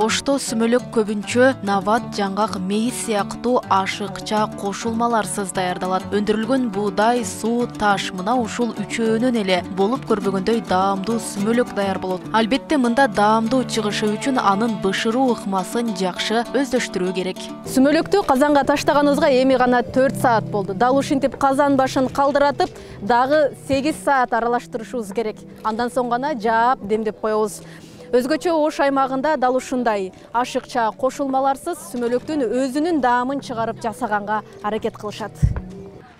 Ошто сүмөлөк көбүнчө нават, жаңгак, мейиз сыяктуу ашыкча кошулмаларсыз даярдалат. Өндүрүлгөн буудай, суу, таш мына ушул үчөөнүн эле болуп көрбөгөндөй даамдуу сүмөлөк даяр болот. Албетте мында даамдуу чыгышы үчүн анын бышыруу ыкмасын жакшы өздөштүрүү керек. Сүмөлөктү казанга таштаганыбызга эми гана 4 саат болду. Дал ушинтип казан башын калдыратып, дагы 8 саат аралаштырышыбыз керек. Андан соң гана жаап демдеп коебуз. Өзгөчө Ош аймагында дал ушундай ашыкча кошулмаларсыз сүмөлөктүн өзүнүн даамын чыгарып жасаганга аракет кылышат.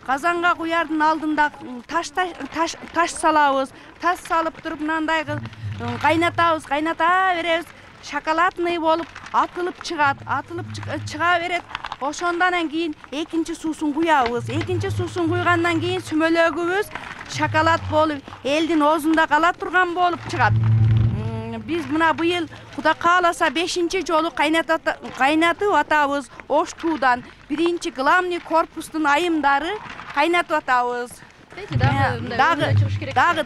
Казанга куярдын алдында таш салабыз. Таш салып туруп мындай кайнатабыз, кайната беребиз. Шоколадный болуп атылып чыгат, чыга берет. Ошондон кийин экинчи суусун куябыз. Экинчи суусун куйгандан кийин сүмөлөгүбүз шоколад болуп, элдин оозунда кала турган болуп чыгат. Biz mına bu yıl Kuda kalasa 5. жолу kaynatıp atабыз Ош туудан. 1. главный корпустун айымдары kaynatıp atабыз.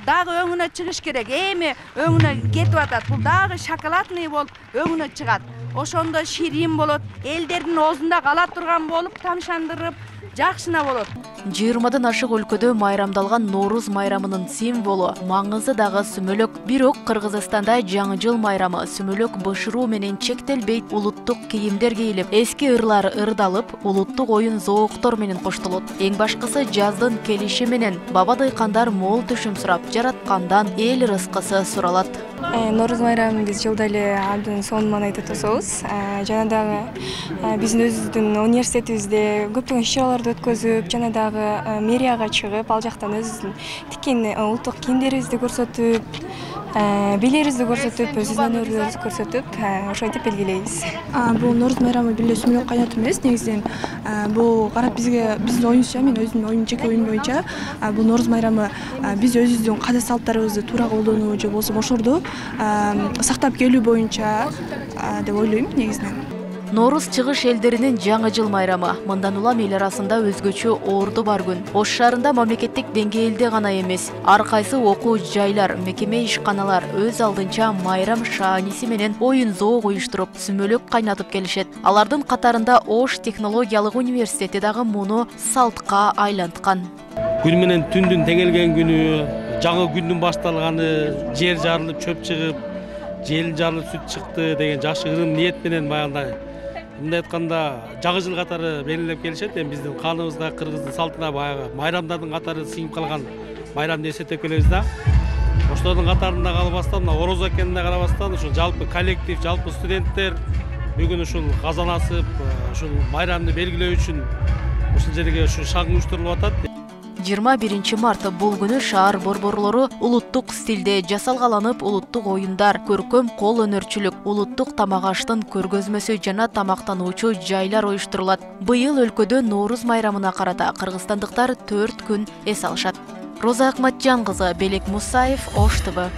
Дагы өңүнө чыгыш керек. Эми өңүнө кетип атат. Бул дагы шоколадный болуп өңүнө чыгат. Ошондо ширин болот. Элдердин оозунда кала турган болуп тамшандырып жакшына болот. 20-дан ашык өлкөдө майрамдалган Норуз майрамынын символу, маңызы дагы сүмөлөк. Бирок Кыргызстанда жаңы жыл майрамы сүмөлөк бышыруу менен чектелбейт. Улуттук кийимдер кийилип, эски ырлар ырдалып, улуттук оюн зооктор менен коштолот. Эң башкысы жаздын келиши менен баба дыйкандар мол түшүм сурап, жараткандан эл рызкысы суралат. Норуз майрамын биз жылда эле абдан сонун айтып атабыз. Жана дагы биздин өзүбүздүн университетибизде көптөгөн иш-чараларды өткөзүп, жана дагы мэрияга чыгып, ал жактан өзүбүздүн тиккен улуттук кийимдерибизди көрсөтүп, бийлерибизди көрсөтүп, өзүбүздүн өнөрүбүздү көрсөтүп, ошентип белгилейбиз. Бул Норуз майрамы бир эле сүмөлөк кайнатуу эмес, негизинен бул карап бизге биздин оюнча, мен өзүмдүн оюм жеке оюм боюнча, бул Норуз майрамы биз өзүбүздүн кадыр салттарыбызды туура колдонуу же болбосо ошорду сактап келүү боюнча деп ойлойм негизинен. Норуз чыгыш элдеринин жаңы жыл майрамы. Мындан улам эл арасында өзгөчө орду бар күн. Ош шаарында мамлекеттик деңгээлде гана эмес, ар кайсы окуу жайлар, мекеме ишканалар өз алдынча майрам шааниси менен оюн зоог уюштуруп, сүмөлөк кайнатып келишет. Алардын катарында Ош технологиялык университети дагы муну салтка айланткан. Күн менен түндүн теңелген күнү, жаңы күндүн башталганы, жер жарылып чөп чыгып, желин жарылып сүт чыкты деген жакшы ырым ниет менен баягындай мындай айтканда жаңы жыл катары белгилеп келишет. Эми биздин каныбызга, кыргыздын салтына баягы майрамдардын катары сиңип калган майрам деп эсептеп келебиз да. Ошолордун катарында калбастан, мына ороз экенине карабастан, ушул жалпы коллектив, жалпы студенттер бүгүн ушул казан асып, ушул майрамды белгилөө үчүн ушул жерге ушу шаң уюштурулуп атат. 21 март бул күнү шаар борборлору улуттук стилде жасалгаланып, улуттук оюндар, көркөм кол өнөрчүлүк, улуттук тамак аштын көргөзмөсү жана тамактануучу жайлар уюштурулат. Быйыл өлкөдө Норуз майрамына карата кыргызстандыктар 4 күн эс алышат. Роза Акматжан кызы, Белек Мусаев, Ош ТВ.